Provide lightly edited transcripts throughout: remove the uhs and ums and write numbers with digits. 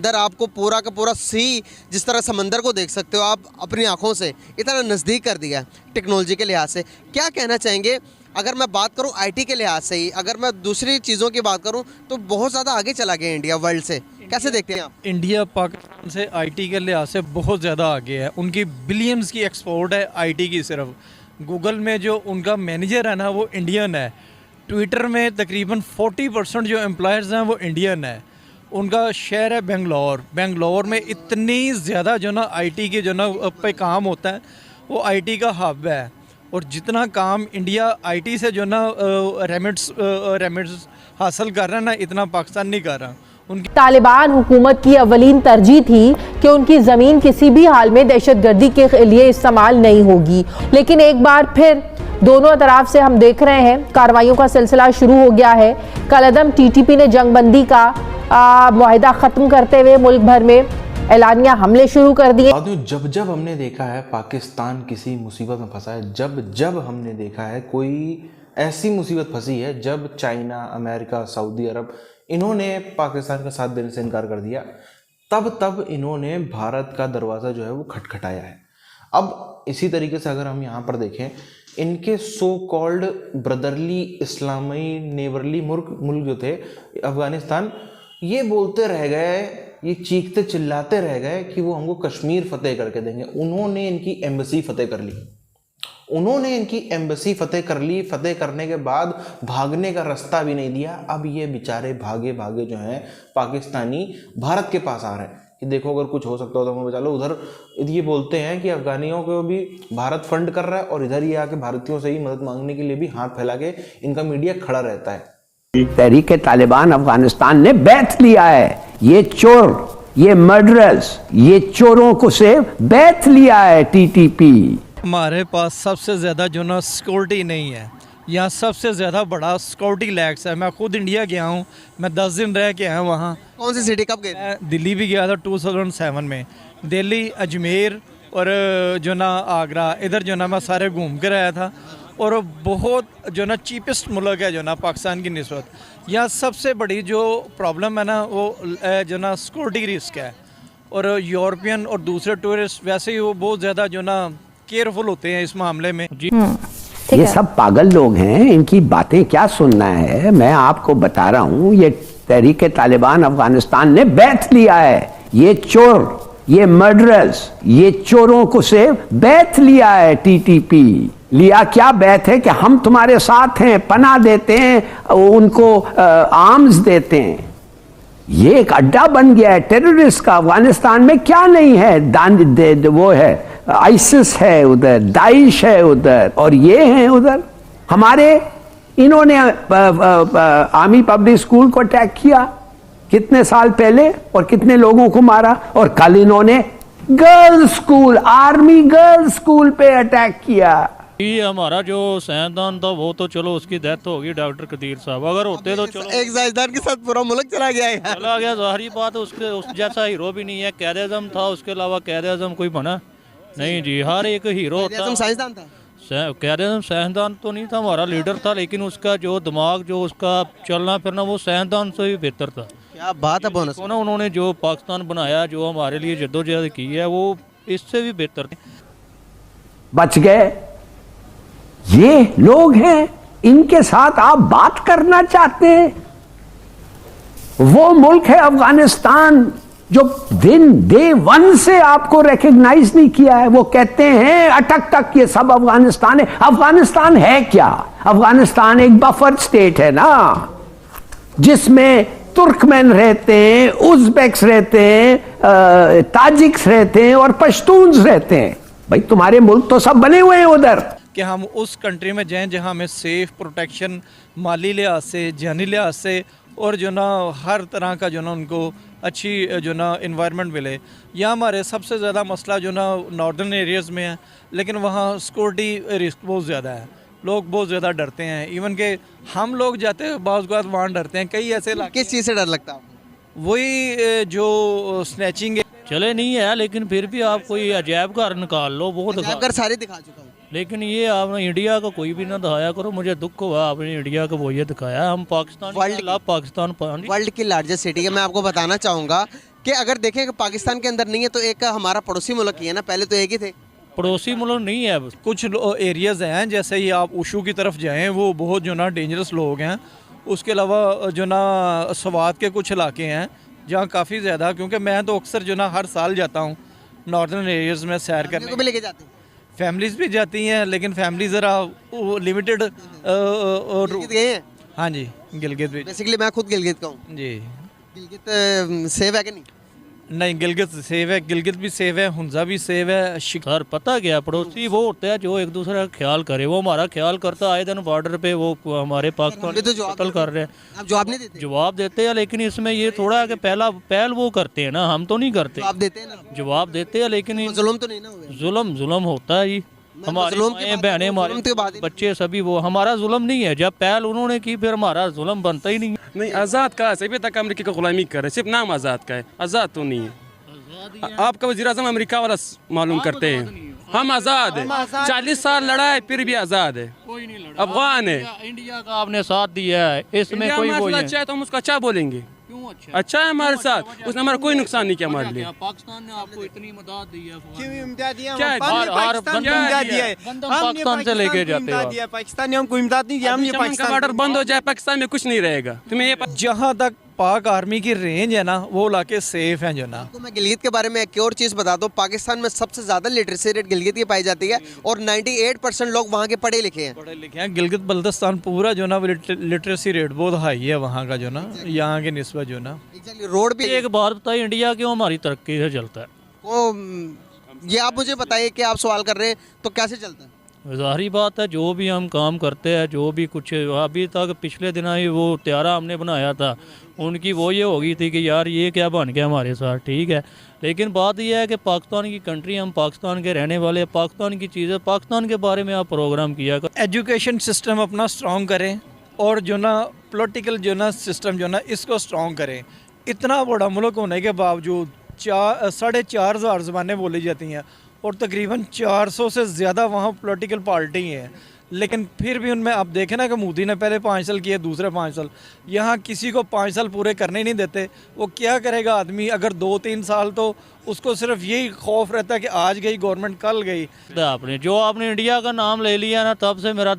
इधर आपको पूरा का पूरा सी, जिस तरह समंदर को देख सकते हो आप अपनी आंखों से, इतना नज़दीक कर दिया है टेक्नोलॉजी के लिहाज से। क्या कहना चाहेंगे? अगर मैं बात करूं आईटी के लिहाज से ही, अगर मैं दूसरी चीज़ों की बात करूं तो बहुत ज़्यादा आगे चला गया इंडिया वर्ल्ड से। कैसे देखते हैं आप? इंडिया पाकिस्तान से आईटी के लिहाज से बहुत ज़्यादा आगे है। उनकी बिलियंस की एक्सपोर्ट है आईटी की। सिर्फ गूगल में जो उनका मैनेजर है ना वो इंडियन है। ट्विटर में तकरीबन 40% जो एम्प्लॉयर्स हैं वो इंडियन है। उनका शहर है बेंगलोर। बेंगलोर में इतनी ज़्यादा जो ना आईटी के जो ना पे काम होता है, वो आईटी का हब है। और जितना काम इंडिया आईटी से जो ना रेमिट्स हासिल कर रहा है ना, इतना पाकिस्तान नहीं कर रहा। उनकी तालिबान हुकूमत की अवलीन तरजीह थी कि उनकी ज़मीन किसी भी हाल में दहशतगर्दी के लिए इस्तेमाल नहीं होगी, लेकिन एक बार फिर दोनों तरफ से हम देख रहे हैं कार्रवाइयों का सिलसिला शुरू हो गया है। कलअदम टीटीपी ने जंगबंदी का मुआहिदा ख़त्म करते हुए मुल्क भर में एलानिया हमले शुरू कर दिए। जब जब हमने देखा है पाकिस्तान किसी मुसीबत में फंसा है, जब जब हमने देखा है कोई ऐसी मुसीबत फंसी है, जब चाइना, अमेरिका, सऊदी अरब इन्होंने पाकिस्तान का साथ देने से इनकार कर दिया, तब तब इन्होंने भारत का दरवाज़ा जो है वो खटखटाया है। अब इसी तरीके से अगर हम यहाँ पर देखें, इनके सो कॉल्ड ब्रदरली इस्लामी नेबरली मुल्क जो थे अफ़गानिस्तान, ये बोलते रह गए, ये चीखते चिल्लाते रह गए कि वो हमको कश्मीर फतेह करके देंगे। उन्होंने इनकी एम्बेसी फतेह कर ली। उन्होंने इनकी एम्बेसी फतेह कर ली। फतेह करने के बाद भागने का रास्ता भी नहीं दिया। अब ये बेचारे भागे भागे जो हैं पाकिस्तानी भारत के पास आ रहे हैं कि देखो अगर कुछ हो सकता हो तो हमें बचा लो। उधर ये बोलते हैं कि अफगानियों को भी भारत फंड कर रहा है, और इधर ये आके भारतीयों से ही मदद मांगने के लिए भी हाथ फैला के इनका मीडिया खड़ा रहता है। तहरीक तालिबान अफगानिस्तान ने बैठ लिया है। ये चोर, ये मर्डरर्स, ये चोरों को से बैठ लिया है टीटीपी। हमारे पास सबसे ज़्यादा जो ना सिक्योरिटी नहीं है। यहाँ सबसे ज़्यादा बड़ा सिक्योरिटी लैक्स है। मैं खुद इंडिया गया हूँ, मैं 10 दिन रह के आया वहाँ। कौन सी सिटी, कब गए? मैं दिल्ली भी गया था 2007 में। दिल्ली, अजमेर और जो ना आगरा, इधर जो ना मैं सारे घूम कर आया था। और बहुत जो ना चीपेस्ट मुल्क है जो ना पाकिस्तान की निस्बत। यहाँ सबसे बड़ी जो प्रॉब्लम है ना वो जो ना सिक्योरिटी रिस्क है। और यूरोपियन और दूसरे टूरिस्ट वैसे ही वो बहुत ज़्यादा जो ना केयरफुल होते हैं इस मामले में। जी ये सब पागल लोग हैं, इनकी बातें क्या सुनना है। मैं आपको बता रहा हूँ, ये तहरीक तालिबान अफगानिस्तान ने बैठ लिया है। ये चोर, ये मर्डरर्स, ये चोरों को से बैठ लिया है टीटीपी। लिया क्या बैठ है कि हम तुम्हारे साथ हैं, पनाह देते हैं, उनको आर्म्स देते हैं। ये एक अड्डा बन गया है टेररिस्ट का। अफगानिस्तान में क्या नहीं है, वो है आइसिस है उधर, दाइश है उधर, और ये हैं उधर। हमारे इन्होंने आर्मी पब्लिक स्कूल को अटैक किया कितने साल पहले, और कितने लोगों को मारा। और कल इन्होंने girls school, army girls school पे अटैक किया। ये हमारा जो साइंसदान था वो तो चलो उसकी डेथ हो गई, डॉक्टर कदीर साहब। अगर होते तो चलो, एक साइंसदान के साथ पूरा मुल्क चला गया है। चला गया, ज़ाहिरी बात है। उसके उस जैसा हीरो भी नहीं है। कैद आज़म था, उसके अलावा कैद आज़म कोई बना नहीं जी। हर एक हीरो होता है। साइंसदान था, कैद आज़म साइंसदान तो नहीं था, हमारा लीडर था, लेकिन उसका जो दिमाग, जो उसका चलना फिरना, वो साइंसदान से भी बेहतर था। क्या बात है। बोनस उन्होंने जो पाकिस्तान बनाया, जो हमारे लिए जद्दोजहद की है, वो इससे भी बेहतर थी। बच गए। ये लोग हैं, इनके साथ आप बात करना चाहते हैं। वो मुल्क है अफगानिस्तान जो डे वन से आपको रिकॉग्नाइज नहीं किया है। वो कहते हैं अटक तक ये सब अफगानिस्तान है। अफगानिस्तान है क्या? अफगानिस्तान एक बफर स्टेट है ना, जिसमें तुर्कमेन रहते हैं, उज़्बेक्स रहते हैं, ताजिक्स रहते हैं और पश्तून्स रहते हैं। भाई तुम्हारे मुल्क तो सब बने हुए हैं उधर। कि हम उस कंट्री में जाएं जहां हमें सेफ, प्रोटेक्शन, माली लिहाज से, जानी लिहाज से, और जो ना हर तरह का जो ना उनको अच्छी जो ना इन्वायरमेंट मिले। यहाँ हमारे सबसे ज़्यादा मसला जो ना नॉर्दर्न एरियाज़ में है, लेकिन वहाँ सिक्योरिटी रिस्क बहुत ज़्यादा है। लोग बहुत ज़्यादा डरते हैं। इवन के हम लोग जाते हैं बाज़ औक़ात वहाँ डरते हैं। कई ऐसे किस चीज़ से डर लगता है आपको? वही जो स्नैचिंग चले नहीं है, लेकिन फिर भी आप कोई अजायब घर निकाल लो, वो घर सारे दिखा चुका हूँ, लेकिन ये आपने इंडिया का कोई भी ना दिखाया करो। मुझे दुख हुआ आपने इंडिया का वो ये दिखाया। हम पाकिस्तान वर्ल्ड पाकिस्तान वर्ल्ड की लार्जेस्ट सिटी है। मैं आपको बताना चाहूँगा कि अगर देखें कि पाकिस्तान के अंदर नहीं है तो एक हमारा पड़ोसी मुल्क ही है ना, पहले तो एक ही थे। पड़ोसी मुल्क नहीं है। कुछ एरियाज़ हैं जैसे ही आप उशू की तरफ जाएं वो बहुत जो ना डेंजरस लोग हैं। उसके अलावा जो ना स्वात के कुछ इलाके हैं जहाँ काफ़ी ज़्यादा, क्योंकि मैं तो अक्सर जो ना हर साल जाता हूँ नॉर्दर्न एरियाज़ में सैर को भी करने। लेके जाते हैं। फैमिलीज़ भी जाती हैं लेकिन फैमिली ज़रा लिमिटेड। गिलगित गए हैं? हाँ जी, गिलगित भी बेसिकली मैं खुद गिलगित का हूँ। जी। गिलगित सेफ है कि नहीं? नहीं, गिलगित सेव है, गिलगित भी सेव है, हुंजा भी सेव है। सर पता क्या, पड़ोसी वो होते हैं जो एक दूसरे का ख्याल करे। वो हमारा ख्याल करता, आए दिन बॉर्डर पे वो हमारे पाकिस्तान भी तो जवाब कत्ल कर रहे हैं। आप जवाब नहीं देते? जवाब देते हैं, लेकिन इसमें ये थोड़ा है कि पहल वो करते हैं ना, हम तो नहीं करते। जवाब देते हैं ना? जवाब देते हैं लेकिन जुल्म तो नहीं ना हुए? जुल्म होता है जी। हमारे जुल्म की माएँ बात बहनें करूं, हमारे जुल्म की बात ही बच्चे सभी, वो हमारा जुल्म नहीं है। जब पहल उन्होंने की फिर हमारा जुल्म बनता ही नहीं है। नहीं, आज़ाद कहा है, अभी तक अमेरिका की गुलामी कर रहे हैं, सिर्फ नाम आज़ाद का है, आज़ाद तो नहीं है। आपका वज़ीर आज़म अमेरिका वाला मालूम करते हैं, हम आज़ाद है। 40 साल लड़ा है फिर भी आज़ाद है, कोई नहीं लड़ा। अफगान है। इंडिया का आपने साथ दिया है, इसमें इंडिया कोई हमारे वो साथ है। अच्छा है तो हम उसका अच्छा बोलेंगे। क्यों अच्छा? अच्छा है हमारे साथ, उसने हमारा कोई नुकसान नहीं किया हमारे लिए। पाकिस्तान ने आपको इतनी मदद दी है। क्या है? हर गंदम पाकिस्तान से लेके जाते हो। पाकिस्तान ने हमको इमदाद नहीं दिया, हमने जब उनका बॉर्डर बंद हो जाए पाकिस्तान में कुछ नहीं रहेगा। तुम्हें ये जहाँ तक पाक आर्मी की रेंज है ना वो इलाके सेफ हैं जो ना। तो मैं गिलगित के बारे में एक और चीज़ बता दूं, पाकिस्तान में सबसे ज़्यादा लिटरेसी रेट गिलगित की पाई जाती है और 98% लोग वहाँ के पढ़े लिखे हैं। पढ़े लिखे हैं। गिलगित बल्तिस्तान पूरा जो ना लिटरेसी रेट बहुत हाई है वहाँ का जो ना, यहाँ के निस्बत जो ना। एग्जैक्टली, रोड भी एक बात बताइए, इंडिया क्यों हमारी तरक्की से चलता है? ये आप मुझे बताइए कि आप सवाल कर रहे हैं तो कैसे चलता है? ज़ाहिरी बात है, जो भी हम काम करते हैं, जो भी कुछ अभी तक पिछले दिन ही वो त्यारा हमने बनाया था, उनकी वो ये हो गई थी कि यार ये क्या बन गया हमारे साथ, ठीक है। लेकिन बात यह है कि पाकिस्तान की कंट्री, हम पाकिस्तान के रहने वाले, पाकिस्तान की चीज़ें, पाकिस्तान के बारे में आप प्रोग्राम किया कर। एजुकेशन सिस्टम अपना स्ट्रॉन्ग करें और जो ना पॉलिटिकल जो ना सिस्टम जो ना इसको स्ट्रॉन्ग करें। इतना बड़ा मुल्क होने के बावजूद 4,500 ज़बानें बोली जाती हैं और तकरीबन 400 से ज़्यादा वहाँ पॉलिटिकल पार्टी हैं, लेकिन फिर भी उनमें आप देखें ना कि मोदी ने पहले 5 साल किए, दूसरे 5 साल, यहाँ किसी को 5 साल पूरे करने नहीं देते। वो क्या करेगा आदमी अगर 2-3 साल, तो उसको सिर्फ यही खौफ रहता है कि आज गई गवर्नमेंट कल गई। आपने इंडिया का नाम ले लिया ना, तब से मेरा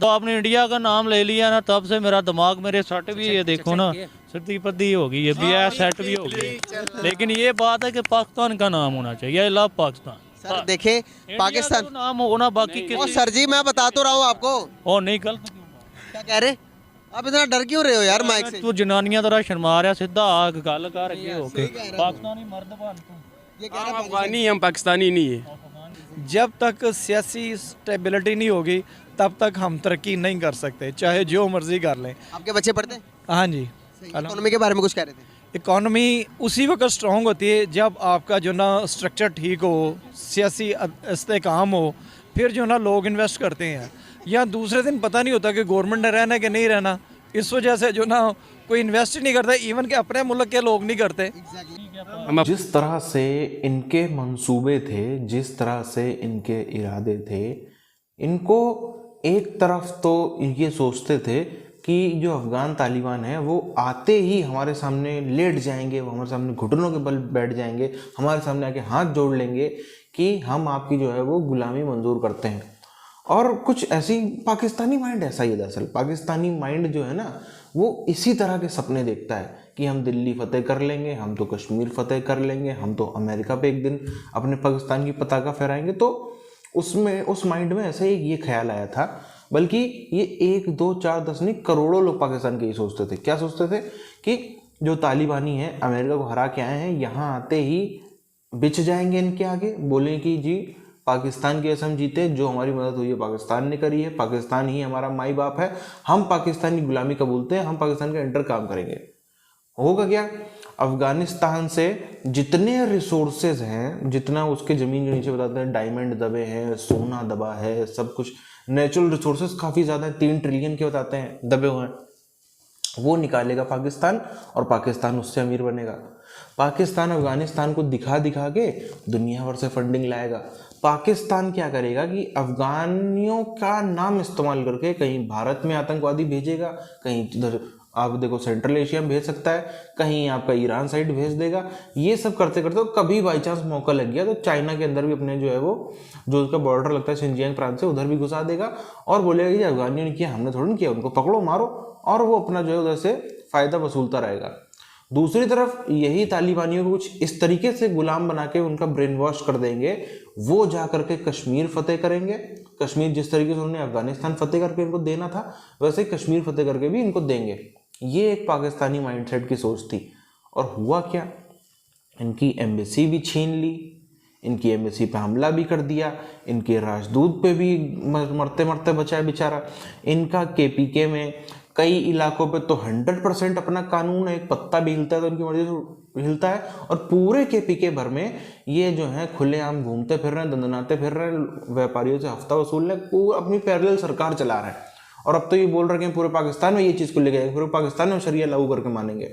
दिमाग मेरे सेट भी, ये देखो ना सर्दी पद्दी हो गई है, भी सेट भी हो गई। लेकिन ये बात है कि पाकिस्तान का नाम होना चाहिए, आई लव पाकिस्तान। सर देखें, पाकिस्तान नाम होना बाकी और सर जी मैं बता तो रहा हूँ आपको। और नहीं गलत क्या कह रहे? आप इतना डर क्यों रहे हो यार माइक से? तू जनानियां तरह शर्मा रहा, सीधा आग गल कर अगे होके। पाकिस्तानी मर्द बन तू। ये कह रहा हम अफगानी, हम पाकिस्तानी नहीं है। जब तक सियासी स्टेबिलिटी नहीं होगी तब तक हम तरक्की नहीं कर सकते, चाहे जो मर्जी कर लें। आपके बच्चे पढ़ते हैं? हाँ जी। इकोनॉमी के बारे में कुछ कह रहे थे? इकॉनमी उसी वक्त स्ट्रॉन्ग होती है जब आपका जो ना स्ट्रक्चर ठीक हो, सियासी इस्तेकाम हो, फिर जो ना लोग इन्वेस्ट करते हैं। या दूसरे दिन पता नहीं होता कि गवर्नमेंट ने रहना है कि नहीं रहना, इस वजह से जो ना कोई इन्वेस्ट ही नहीं करता, इवन के अपने मुल्क के लोग नहीं करते। जिस तरह से इनके मंसूबे थे, जिस तरह से इनके इरादे थे, इनको एक तरफ तो ये सोचते थे कि जो अफ़गान तालिबान है वो आते ही हमारे सामने लेट जाएंगे, वो हमारे सामने घुटनों के बल बैठ जाएंगे, हमारे सामने आके हाथ जोड़ लेंगे कि हम आपकी जो है वो गुलामी मंजूर करते हैं। और कुछ ऐसी पाकिस्तानी माइंड ऐसा ही है। दरअसल पाकिस्तानी माइंड जो है ना वो इसी तरह के सपने देखता है कि हम दिल्ली फतेह कर लेंगे, हम तो कश्मीर फतेह कर लेंगे, हम तो अमेरिका पे एक दिन अपने पाकिस्तान की पताका फहराएंगे। तो उसमें उस माइंड में ऐसे ही ये ख्याल आया था। बल्कि ये 1, 2, 4, 10 नहीं, करोड़ों लोग पाकिस्तान के ये सोचते थे। क्या सोचते थे कि जो तालिबानी हैं, अमेरिका को हरा के आए हैं, यहाँ आते ही बिछ जाएंगे इनके आगे, बोलें कि जी पाकिस्तान की कसम जीते, जो हमारी मदद हुई है पाकिस्तान ने करी है, पाकिस्तान ही हमारा माई बाप है, हम पाकिस्तान की गुलामी कबूलते हैं, हम पाकिस्तान का इंटर काम करेंगे। होगा क्या? अफगानिस्तान से जितने रिसोर्सेज हैं, जितना उसके ज़मीन के नीचे बताते हैं डायमंड दबे हैं, सोना दबा है, सब कुछ नेचुरल रिसोर्सेज काफ़ी ज़्यादा है, 3 ट्रिलियन के बताते हैं दबे हुए हैं, वो निकालेगा पाकिस्तान और पाकिस्तान उससे अमीर बनेगा। पाकिस्तान अफगानिस्तान को दिखा दिखा के दुनिया भर से फंडिंग लाएगा। पाकिस्तान क्या करेगा कि अफगानियों का नाम इस्तेमाल करके कहीं भारत में आतंकवादी भेजेगा, कहीं इधर आप देखो सेंट्रल एशिया में भेज सकता है, कहीं आपका ईरान साइड भेज देगा। ये सब करते करते कभी बाई चांस मौका लग गया तो चाइना के अंदर भी अपने जो है वो जो उसका बॉर्डर लगता है शिनजियांग प्रांत से, उधर भी घुसा देगा और बोलेगा कि अफगानियों ने किया, हमने थोड़ा नहीं किया, उनको पकड़ो मारो, और वो अपना जो है उधर से फायदा वसूलता रहेगा। दूसरी तरफ यही तालिबानियों को कुछ इस तरीके से गुलाम बना के उनका ब्रेन वॉश कर देंगे, वो जा करके कश्मीर फतेह करेंगे। कश्मीर जिस तरीके से उन्होंने अफगानिस्तान फतेह करके इनको देना था, वैसे ही कश्मीर फतेह करके भी इनको देंगे। ये एक पाकिस्तानी माइंडसेट की सोच थी। और हुआ क्या, इनकी एम्बेसी भी छीन ली, इनकी एम्बेसी पे हमला भी कर दिया, इनके राजदूत पे भी मरते मरते बचा है बेचारा। इनका केपीके में कई इलाकों पे तो 100% अपना कानून है, एक पत्ता भी हिलता है तो उनकी मर्जी से हिलता है, और पूरे केपीके भर में ये जो है खुलेआम घूमते फिर रहे हैं, दंदनाते फिर रहे हैं, व्यापारियों से हफ्ता वसूल रहे, पूरा अपनी पैरेलल सरकार चला रहे हैं। और अब तो ये बोल रहे हैं पूरे पाकिस्तान में ये चीज़ को लेके जाएंगे, पूरे पाकिस्तान में शरिया लागू करके मानेंगे।